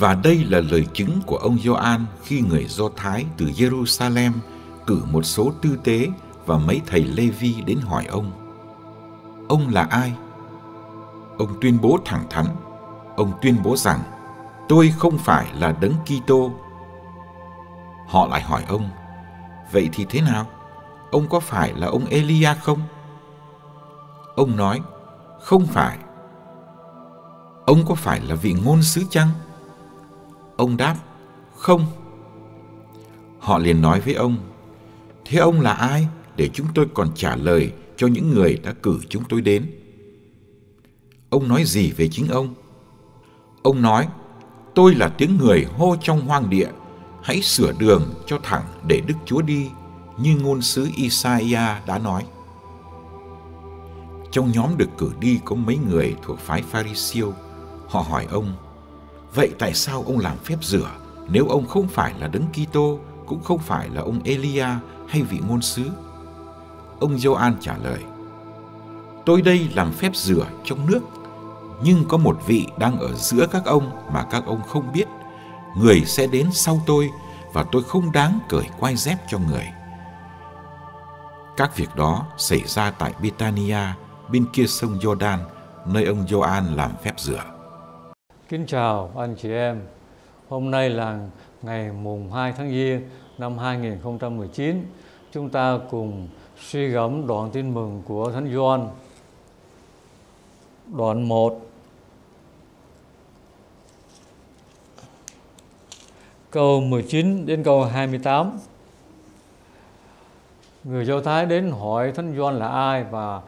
Và đây là lời chứng của ông Gioan khi người Do Thái từ Jerusalem cử một số tư tế và mấy thầy Lê-vi đến hỏi ông là ai? Ông tuyên bố thẳng thắn. Ông tuyên bố rằng tôi không phải là Đấng Kitô. Họ lại hỏi ông, vậy thì thế nào? Ông có phải là ông Elia không? Ông nói, không phải. Ông có phải là vị ngôn sứ chăng? Ông đáp, không. Họ liền nói với ông, thế ông là ai để chúng tôi còn trả lời cho những người đã cử chúng tôi đến? Ông nói gì về chính ông? Ông nói, tôi là tiếng người hô trong hoang địa, hãy sửa đường cho thẳng để Đức Chúa đi, như ngôn sứ Isaiah đã nói. Trong nhóm được cử đi có mấy người thuộc phái Pha-ri-siêu. Họ hỏi ông, vậy tại sao ông làm phép rửa nếu ông không phải là Đấng Kitô, cũng không phải là ông Elia hay vị ngôn sứ? Ông Gioan trả lời, tôi đây làm phép rửa trong nước, nhưng có một vị đang ở giữa các ông mà các ông không biết. Người sẽ đến sau tôi và tôi không đáng cởi quai dép cho người. Các việc đó xảy ra tại Bethania, bên kia sông Giođan, nơi ông Gioan làm phép rửa. Kính chào anh chị em. Hôm nay là ngày mùng 2 tháng Giêng năm 2019. Chúng ta cùng suy gẫm đoạn tin mừng của Thánh Gioan. Đoạn 1, câu 19 đến câu 28. Người Do Thái đến hỏi Thánh Gioan là ai và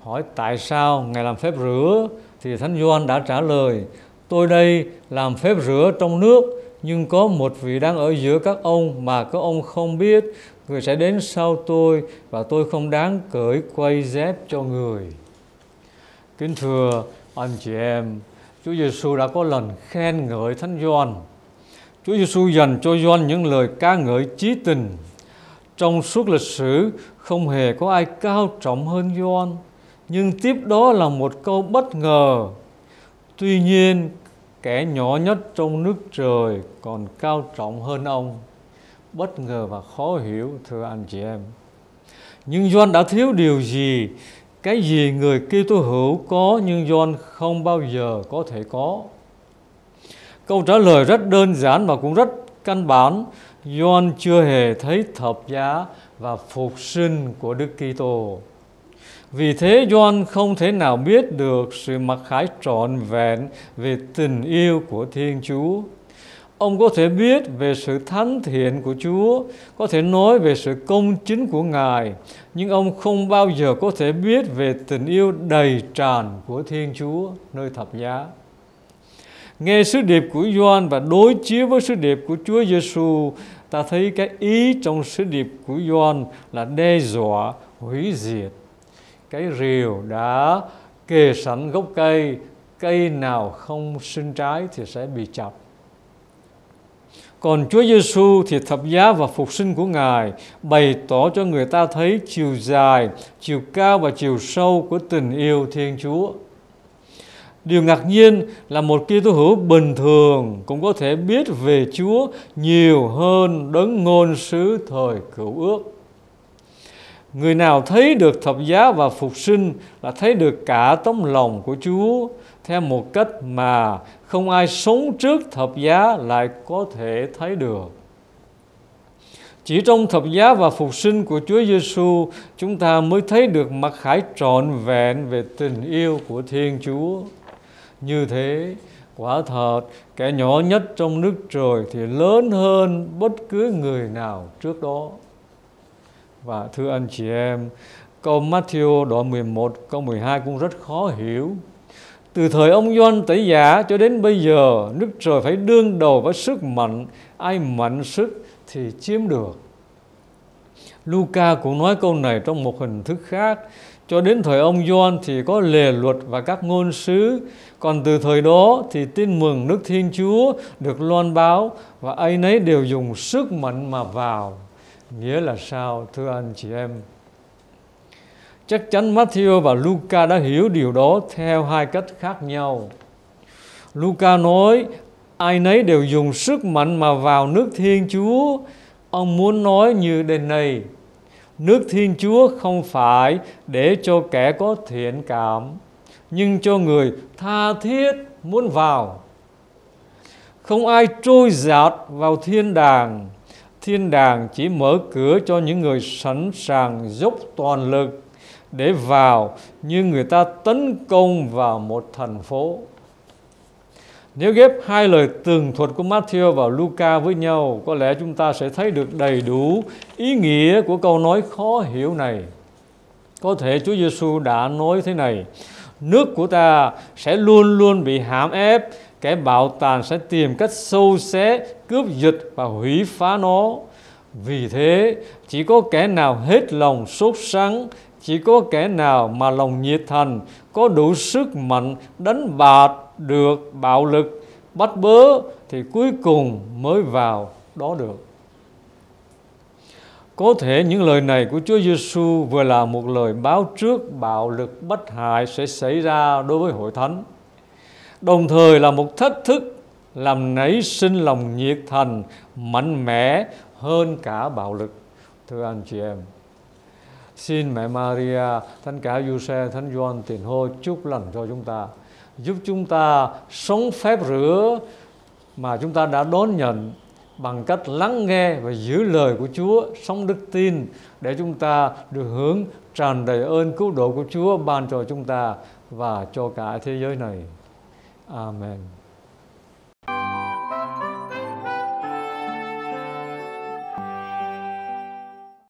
hỏi tại sao Ngài làm phép rửa. Thì Thánh Gioan đã trả lời, tôi đây làm phép rửa trong nước, nhưng có một vị đang ở giữa các ông mà các ông không biết. Người sẽ đến sau tôi và tôi không đáng cởi quai dép cho người. Kính thưa anh chị em, Chúa Giêsu đã có lần khen ngợi Thánh Gioan. Chúa Giêsu dành cho Gioan những lời ca ngợi chí tình. Trong suốt lịch sử không hề có ai cao trọng hơn Gioan, nhưng tiếp đó là một câu bất ngờ. Tuy nhiên, kẻ nhỏ nhất trong nước trời còn cao trọng hơn ông. Bất ngờ và khó hiểu, thưa anh chị em. Nhưng Gioan đã thiếu điều gì? Cái gì người Kitô hữu có nhưng Gioan không bao giờ có thể có? Câu trả lời rất đơn giản và cũng rất căn bản. Gioan chưa hề thấy thập giá và phục sinh của Đức Kitô. Vì thế Gioan không thể nào biết được sự mặc khải trọn vẹn về tình yêu của Thiên Chúa. Ông có thể biết về sự thánh thiện của Chúa, có thể nói về sự công chính của Ngài, nhưng ông không bao giờ có thể biết về tình yêu đầy tràn của Thiên Chúa nơi thập giá. Nghe sứ điệp của Gioan và đối chiếu với sứ điệp của Chúa Giêsu, ta thấy cái ý trong sứ điệp của Gioan là đe dọa, hủy diệt. Cái rìu đã kề sẵn gốc cây, cây nào không sinh trái thì sẽ bị chặt. Còn Chúa Giêsu thì thập giá và phục sinh của Ngài bày tỏ cho người ta thấy chiều dài, chiều cao và chiều sâu của tình yêu Thiên Chúa. Điều ngạc nhiên là một Kitô hữu bình thường cũng có thể biết về Chúa nhiều hơn Đấng ngôn sứ thời Cựu Ước. Người nào thấy được thập giá và phục sinh là thấy được cả tấm lòng của Chúa theo một cách mà không ai sống trước thập giá lại có thể thấy được. Chỉ trong thập giá và phục sinh của Chúa Giêsu, chúng ta mới thấy được mặc khải trọn vẹn về tình yêu của Thiên Chúa. Như thế, quả thật, kẻ nhỏ nhất trong nước trời thì lớn hơn bất cứ người nào trước đó. Và thưa anh chị em, câu Matthew đoạn 11, câu 12 cũng rất khó hiểu. Từ thời ông Gioan Tẩy Giả cho đến bây giờ, nước trời phải đương đầu với sức mạnh, ai mạnh sức thì chiếm được. Luca cũng nói câu này trong một hình thức khác. Cho đến thời ông Gioan thì có lề luật và các ngôn sứ, còn từ thời đó thì tin mừng nước Thiên Chúa được loan báo và ai nấy đều dùng sức mạnh mà vào. Nghĩa là sao, thưa anh chị em? Chắc chắn Matthew và Luca đã hiểu điều đó theo hai cách khác nhau. Luca nói ai nấy đều dùng sức mạnh mà vào nước Thiên Chúa. Ông muốn nói như đền này: nước Thiên Chúa không phải để cho kẻ có thiện cảm, nhưng cho người tha thiết muốn vào. Không ai trôi dạt vào thiên đàng. Thiên đàng chỉ mở cửa cho những người sẵn sàng dốc toàn lực để vào, như người ta tấn công vào một thành phố. Nếu ghép hai lời tường thuật của Matthew và Luca với nhau, có lẽ chúng ta sẽ thấy được đầy đủ ý nghĩa của câu nói khó hiểu này. Có thể Chúa Giêsu đã nói thế này: nước của ta sẽ luôn luôn bị hãm ép, kẻ bạo tàn sẽ tìm cách xâu xé, cướp giật và hủy phá nó. Vì thế, chỉ có kẻ nào hết lòng sốt sắng, chỉ có kẻ nào mà lòng nhiệt thành, có đủ sức mạnh đánh bạt được bạo lực, bắt bớ, thì cuối cùng mới vào đó được. Có thể những lời này của Chúa Giêsu vừa là một lời báo trước bạo lực bất hại sẽ xảy ra đối với hội thánh, đồng thời là một thách thức làm nảy sinh lòng nhiệt thành mạnh mẽ hơn cả bạo lực. Thưa anh chị em, xin mẹ Maria, Thánh cả Giuse, Thánh Gioan Tiền Hô chúc lành cho chúng ta, giúp chúng ta sống phép rửa mà chúng ta đã đón nhận bằng cách lắng nghe và giữ lời của Chúa, sống đức tin, để chúng ta được hưởng tràn đầy ơn cứu độ của Chúa ban cho chúng ta và cho cả thế giới này. Amen.